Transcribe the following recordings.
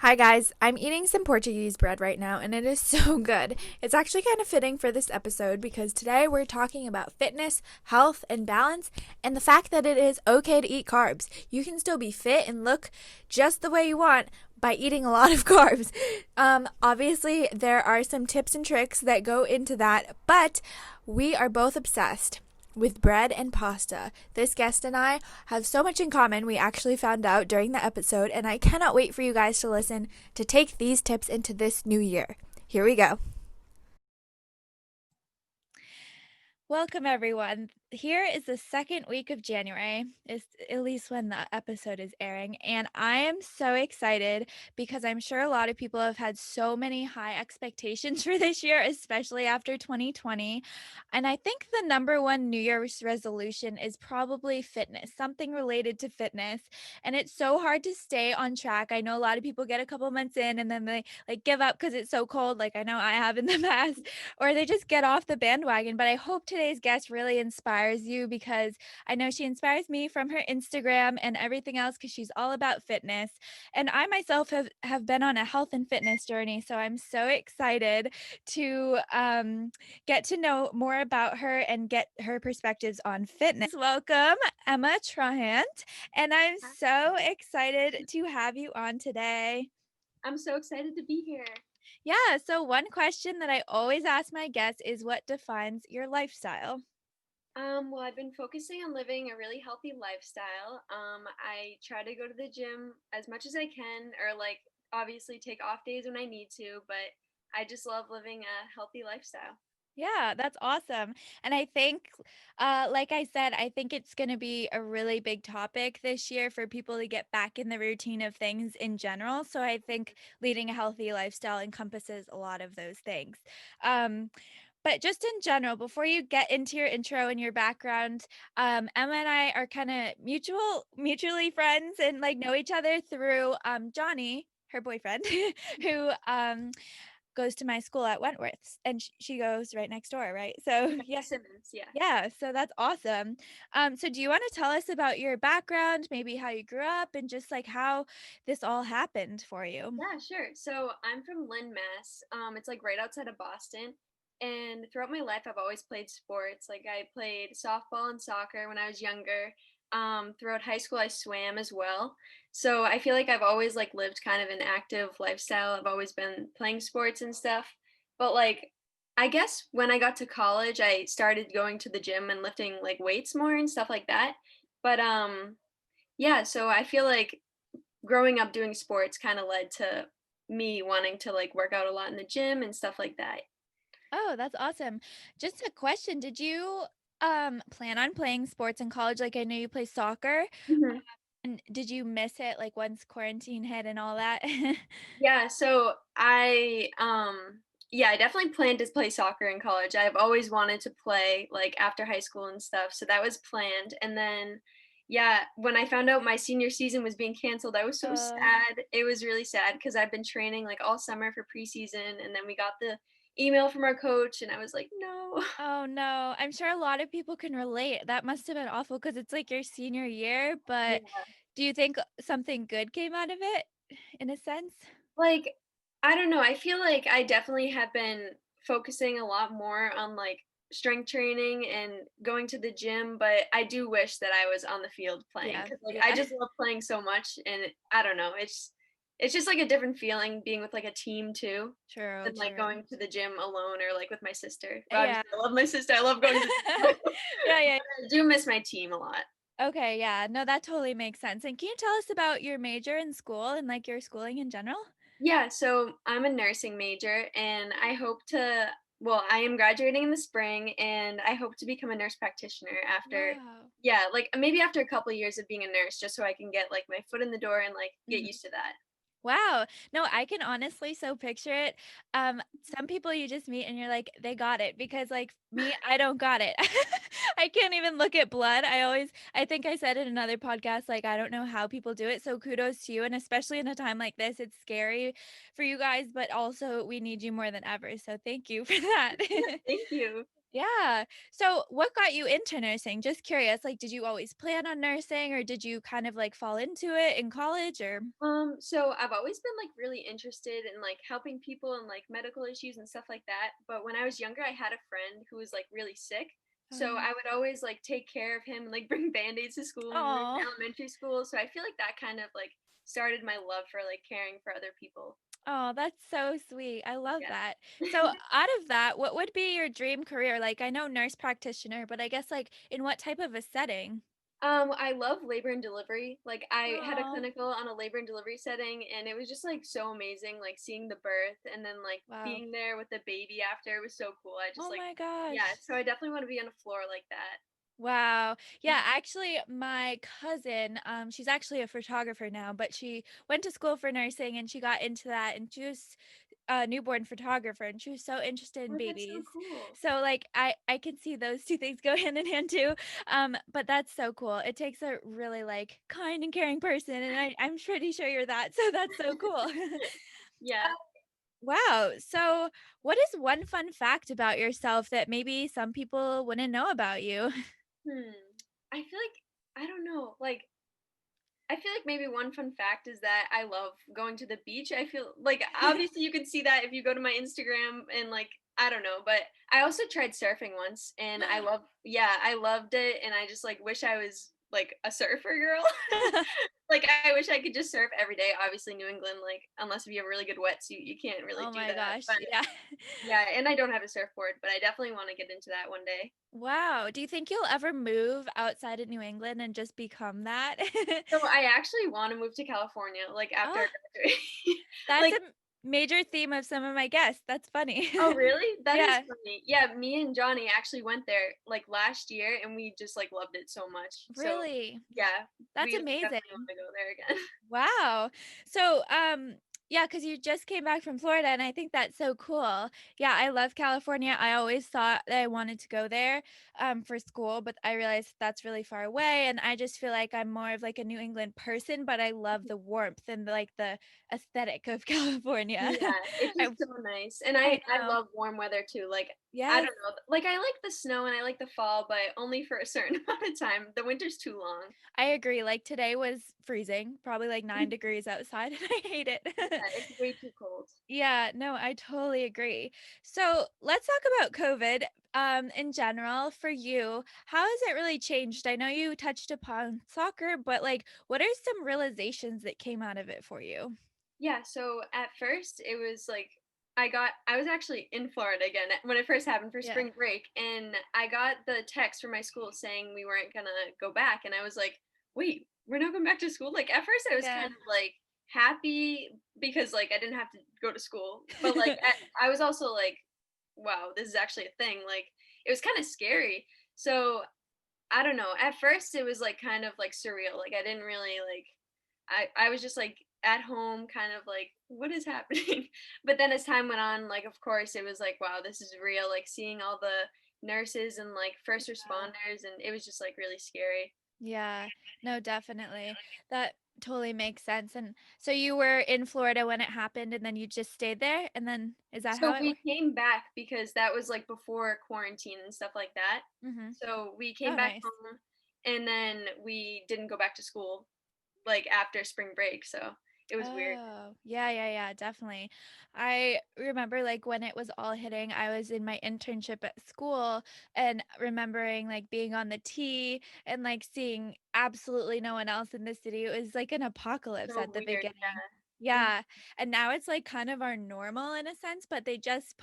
Hi guys, I'm eating some Portuguese bread right now and it is so good. It's actually kind of fitting for this episode because today we're talking about fitness, health, and balance and the fact that it is okay to eat carbs. You can still be fit and look just the way you want by eating a lot of carbs. Obviously, there are some tips and tricks that go into that, but we are both obsessed with bread and pasta. This guest and I have so much in common, we actually found out during the episode, and I cannot wait for you guys to listen to take these tips into this new year. Here we go. Welcome, everyone. Here is the second week of January, is at least when the episode is airing, and I am so excited because I'm sure a lot of people have had so many high expectations for this year, especially after 2020. And I think the number one New Year's resolution is probably fitness, something related to fitness. And it's so hard to stay on track. I know a lot of people get a couple months in and then they like give up because it's so cold, like I know I have in the past, or they just get off the bandwagon. But I hope today's guest really inspires you because I know she inspires me from her Instagram and everything else because she's all about fitness. And I myself have been on a health and fitness journey. So I'm so excited to get to know more about her and get her perspectives on fitness. Welcome, Emma Trahant. And I'm so excited to have you on today. I'm so excited to be here. Yeah, so one question that I always ask my guests is what defines your lifestyle? Well, I've been focusing on living a really healthy lifestyle. I try to go to the gym as much as I can, or like obviously take off days when I need to, but I just love living a healthy lifestyle. Yeah, that's awesome. And I think, like I said, I think it's going to be a really big topic this year for people to get back in the routine of things in general. So I think leading a healthy lifestyle encompasses a lot of those things. Um, but just in general, before you get into your intro and your background, Emma and I are kind of mutually friends and like know each other through Johnny, her boyfriend, who goes to my school at Wentworth's, and she goes right next door, right? So Yeah, yeah, Simmons, yeah. yeah. So that's awesome. So do you want to tell us about your background, maybe how you grew up, and just like how this all happened for you? Yeah, sure. So I'm from Lynn, Mass. It's like right outside of Boston. And throughout my life, I've always played sports. Like I played softball and soccer when I was younger. Throughout high school, I swam as well. So I feel like I've always like lived kind of an active lifestyle. I've always been playing sports and stuff. But like, I guess when I got to college, I started going to the gym and lifting like weights more and stuff like that. But yeah, so I feel like growing up doing sports kind of led to me wanting to like work out a lot in the gym and stuff like that. Oh, that's awesome. Just a question, did you plan on playing sports in college? Like I know you play soccer, Mhm. and did you miss it like once quarantine hit and all that? Yeah, so yeah, I definitely planned to play soccer in college. I've always wanted to play like after high school and stuff, so that was planned. And then yeah, when I found out my senior season was being canceled, I was so uh sad. It was really sad because I've been training like all summer for preseason, and then we got the email from our coach and I was like, "No." Oh, no. I'm sure a lot of people can relate. That must have been awful because it's like your senior year, but Yeah. do you think something good came out of it in a sense? Like, I don't know, I feel like I definitely have been focusing a lot more on, like, strength training and going to the gym, but I do wish that I was on the field playing Yeah, because like, I yeah. just love playing so much, and I don't know, it's just, like, a different feeling being with, like, a team too True, than, like, true. going to the gym alone or, like, with my sister. But Yeah. obviously, I love my sister, I love going to the gym, Yeah, but yeah. I do miss my team a lot. Okay, yeah. No, that totally makes sense. And can you tell us about your major in school and like your schooling in general? Yeah, so I'm a nursing major and I hope to, well, I am graduating in the spring and I hope to become a nurse practitioner after, Wow. yeah, like maybe after a couple years of being a nurse just so I can get like my foot in the door and like get Mhm. used to that. Wow. No, I can honestly so picture it. Some people you just meet and you're like, they got it because like me, I don't got it. I can't even look at blood. I think I said in another podcast, like, I don't know how people do it. So kudos to you. And especially in a time like this, it's scary for you guys, but also we need you more than ever. So thank you for that. Thank you. Yeah. So what got you into nursing? Just curious, like, did you always plan on nursing or did you kind of like fall into it in college or? So I've always been like really interested in like helping people and like medical issues and stuff like that. But when I was younger, I had a friend who was like really sick. So I would always like take care of him and like bring band-aids to school when we were Oh, in elementary school. So I feel like that kind of like started my love for like caring for other people. oh, that's so sweet. I love that. Yeah. So out of that, what would be your dream career? Like, I know nurse practitioner, but I guess like in what type of a setting? I love labor and delivery. Like I had a Oh, clinical on a labor and delivery setting and it was just like so amazing, like seeing the birth and then like wow. being there with the baby after. It was so cool. I just Oh like my yeah, gosh. so I definitely want to be on a floor like that. Wow. Yeah, actually, my cousin, she's actually a photographer now, but she went to school for nursing and she got into that and she was a newborn photographer and she was so interested in Oh, that's so babies. cool. So like I can see those two things go hand in hand too. But that's so cool. It takes a really like kind and caring person and I'm pretty sure you're that. So that's so cool. Yeah. Wow. So what is one fun fact about yourself that maybe some people wouldn't know about you? Hmm. I feel like I don't know. Like I feel like maybe one fun fact is that I love going to the beach. I feel like obviously you can see that if you go to my Instagram and like I don't know, but I also tried surfing once and I loved it and I just like wish I was like a surfer girl. Like I wish I could just surf every day. Obviously New England like unless if you have a really good wetsuit, you can't really Oh do my that. gosh, But yeah. yeah, and I don't have a surfboard, but I definitely want to get into that one day. Wow, do you think you'll ever move outside of New England and just become that? So I actually want to move to California like after Oh, I graduate. that's a Like major theme of some of my guests, that's funny. oh, really? That is Yeah, funny. Yeah, me and Johnny actually went there like last year and we just like loved it so much. So, really? yeah, That's we definitely amazing. want to go there again. Wow. So, yeah, because you just came back from Florida, and I think that's so cool. Yeah, I love California. I always thought that I wanted to go there, for school, but I realized that's really far away, and I just feel like I'm more of like a New England person, but I love the warmth and like the aesthetic of California. Yeah, it's I just so nice. And I I know. love warm weather too. Like I Yes, don't know. Like I like the snow and I like the fall, but only for a certain amount of time. The winter's too long. I agree. Like today was freezing, probably like 9 degrees outside, and I hate it. Yeah, it's way too cold. Yeah, no, I totally agree. So let's talk about COVID in general for you. How has it really changed? I know you touched upon soccer, but like, what are some realizations that came out of it for you? Yeah, so at first it was like I was actually in Florida again when it first happened for Yeah. spring break and I got the text from my school saying we weren't gonna go back and I was like, wait, we're not going back to school? Like at first I was kind Yeah. of like happy because like I didn't have to go to school. But like I was also like, wow, this is actually a thing. Like it was kind of scary. So I don't know. At first it was like kind of like surreal. Like I didn't really like I was just like at home kind of like what is happening? But then as time went on, like of course it was like wow, this is real. Like seeing all the nurses and like first responders and it was just like really scary. Yeah, no, definitely. That totally makes sense. And so you were in Florida when it happened and then you just stayed there? And then is that how So it we went? came back because that was like before quarantine and stuff like that. Mm-hmm. So we came Oh, back nice. home and then we didn't go back to school like after spring break. So it was weird. Oh, yeah, yeah, yeah, definitely. I remember like when it was all hitting, I was in my internship at school and remembering like being on the T and like seeing absolutely no one else in the city. It was like an apocalypse So at the weird. beginning. Yeah. Mhm. Yeah. And now it's like kind of our normal in a sense, but they just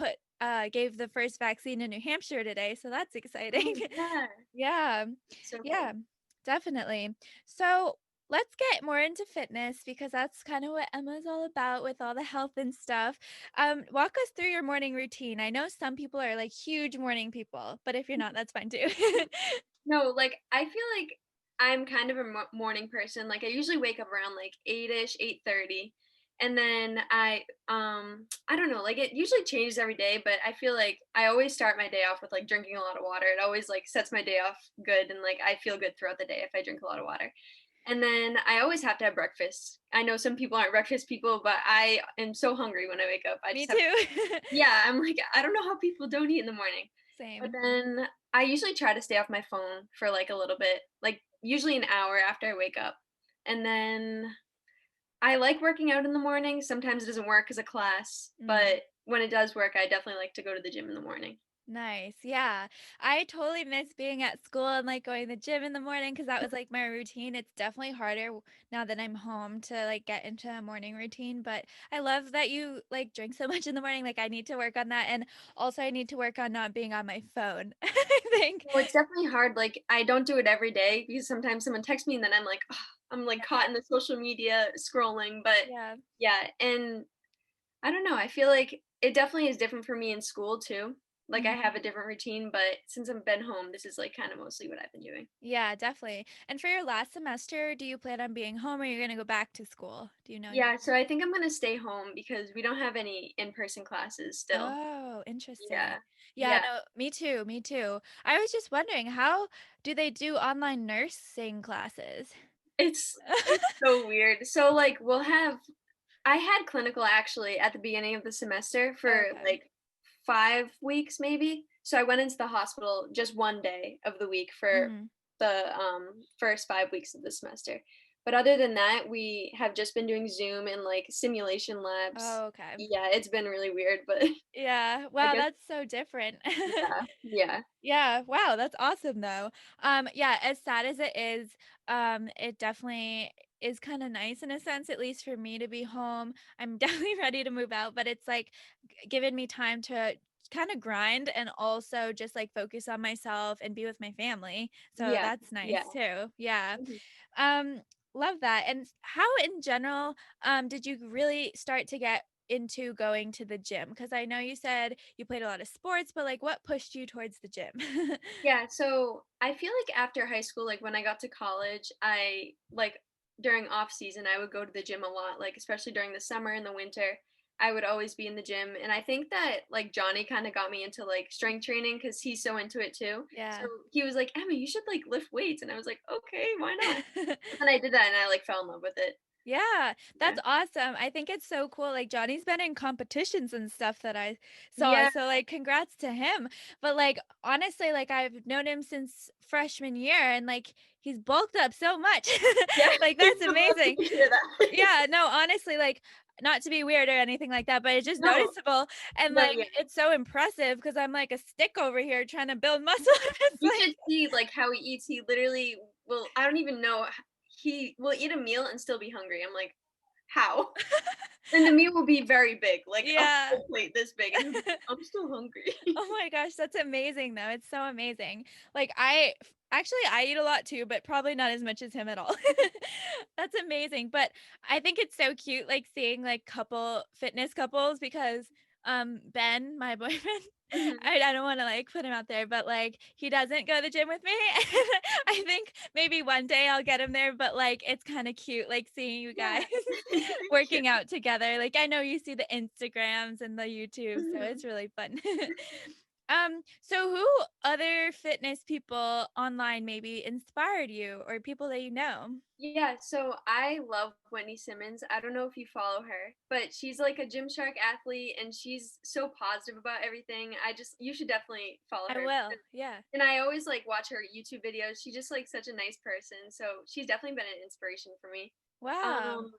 gave the first vaccine in New Hampshire today, so that's exciting. Oh yeah. Yeah. So Yeah, cool. definitely. So let's get more into fitness because that's kind of what Emma's all about with all the health and stuff. Walk us through your morning routine. I know some people are like huge morning people, but if you're not, that's fine too. No, like I feel like I'm kind of a morning person. Like I usually wake up around like 8ish, 8:30. And then I don't know, like it usually changes every day, but I feel like I always start my day off with like drinking a lot of water. It always like sets my day off good and like I feel good throughout the day if I drink a lot of water. And then I always have to have breakfast. I know some people aren't breakfast people, but I am so hungry when I wake up. I Me just have too. yeah, I'm like I don't know how people don't eat in the morning. But Same. then I usually try to stay off my phone for, like, a little bit, like, usually an hour after I wake up. And then I like working out in the morning. Sometimes it doesn't work 'cause of class, Mm. but when it does work, I definitely like to go to the gym in the morning. Nice. Yeah. I totally miss being at school and like going to the gym in the morning because that was like my routine. It's definitely harder now that I'm home to like get into a morning routine, but I love that you like drink so much in the morning. Like I need to work on that. And also I need to work on not being on my phone. I think. Well, it's definitely hard, like, I don't do it every day because sometimes someone texts me and then I'm like, "Ugh," I'm, like, caught in the social media scrolling, but Yeah. yeah, and I don't know, I feel like it definitely is different for me in school too. Like, I Mhm. have a different routine, but since I've been home, this is, like, kinda mostly what I've been doing. Yeah, definitely. And for your last semester, do you plan on being home or you're going to go back to school? Do you know yet? Yeah, so I think I'm gonna stay home because we don't have any in-person classes still. Oh, interesting. Yeah. Yeah, Yeah. no, me too, me too. I was just wondering, how do they do online nursing classes? It's so weird. So, like, I had clinical actually at the beginning of the semester for, Okay. like, 5 weeks maybe. So I went into the hospital just 1 day of the week for Mhm. the, first 5 weeks of the semester. But other than that, we have just been doing Zoom and, like, simulation labs. Oh, okay. Yeah, it's been really weird, but Yeah, I wow, guess that's so different. yeah, yeah. Yeah, wow, that's awesome though. Yeah, as sad as it is, it definitely is kind of nice in a sense, at least for me to be home. I'm definitely ready to move out, but it's like giving me time to kind of grind and also just like focus on myself and be with my family. So Yeah, that's nice yeah. too. Yeah. Mhm. Um, love that. And how in general, did you really start to get into going to the gym? Because I know you said you played a lot of sports, but like what pushed you towards the gym? Yeah, so I feel like after high school, like when I got to college, during off season, I would go to the gym a lot, like especially during the summer and the winter. I would always be in the gym, and I think that like Johnny kind of got me into like strength training because he's so into it too. So Yeah. he was like, "Emma, you should like lift weights," and I was like, "Okay, why not?" But then I did that, and I like fell in love with it. Yeah, Yeah, that's awesome. I think it's so cool. Like Johnny's been in competitions and stuff that I saw. yeah, So like congrats to him. But like honestly, like I've known him since freshman year and like he's bulked up so much. yeah. Like that's I love amazing. to hear that. Yeah, no, honestly, like, not to be weird or anything like that, but it's just No, noticeable, and, no, like, yeah. it's so impressive because 'cause I'm like a stick over here trying to build muscle, and it's You like should see, like, how he eats. He literally will I don't even know h he will eat a meal and still be hungry. I'm like, "How?" And the meal will be very big, like a yeah. whole plate this big, and he'll be like, "I'm still hungry." Oh my gosh, that's amazing, though, it's so amazing. Like, actually, I eat a lot too, but probably not as much as him at all. That's amazing, but I think it's so cute, like, seeing, like, fitness couples because, Ben, my boyfriend, Mhm. I don't wanna, like, put him out there, but, like, he doesn't go to the gym with me, I think maybe one day I'll get him there, but, like, it's kinda cute, like, seeing you guys Yeah. Very cute. working out together, like, I know you see the Instagrams and the YouTube, so Mhm. it's really fun. So who other fitness people online maybe inspired you or people that you know? Yeah, so I love Whitney Simmons. I don't know if you follow her, but she's like a Gymshark athlete and she's so positive about everything. You should definitely follow I her. will, yeah. And I always like watch her YouTube videos. She's just like such a nice person. So she's definitely been an inspiration for me. Wow. Um,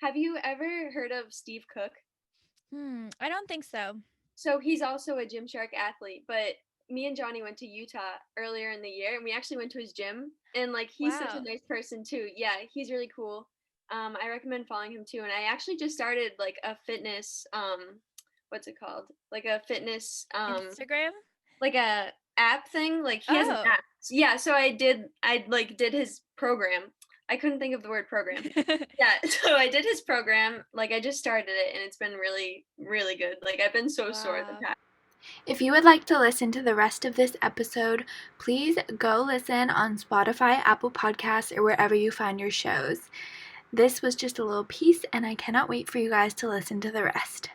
have you ever heard of Steve Cook? I don't think so. So he's also a Gymshark athlete, but me and Johnny went to Utah earlier in the year and we actually went to his gym and like he's such a Wow. nice person too. Yeah, he's really cool. I recommend following him too. And I actually just started like a fitness what's it called? Like a fitness Instagram? like a app thing. Like he has an Oh. app. Yeah, so I like did his program. I couldn't think of the word program. Yeah, so I did his program. Like I just started it and it's been really really good. Like I've been so sore the Wow. past. If you would like to listen to the rest of this episode, please go listen on Spotify, Apple Podcasts, or wherever you find your shows. This was just a little piece, and I cannot wait for you guys to listen to the rest.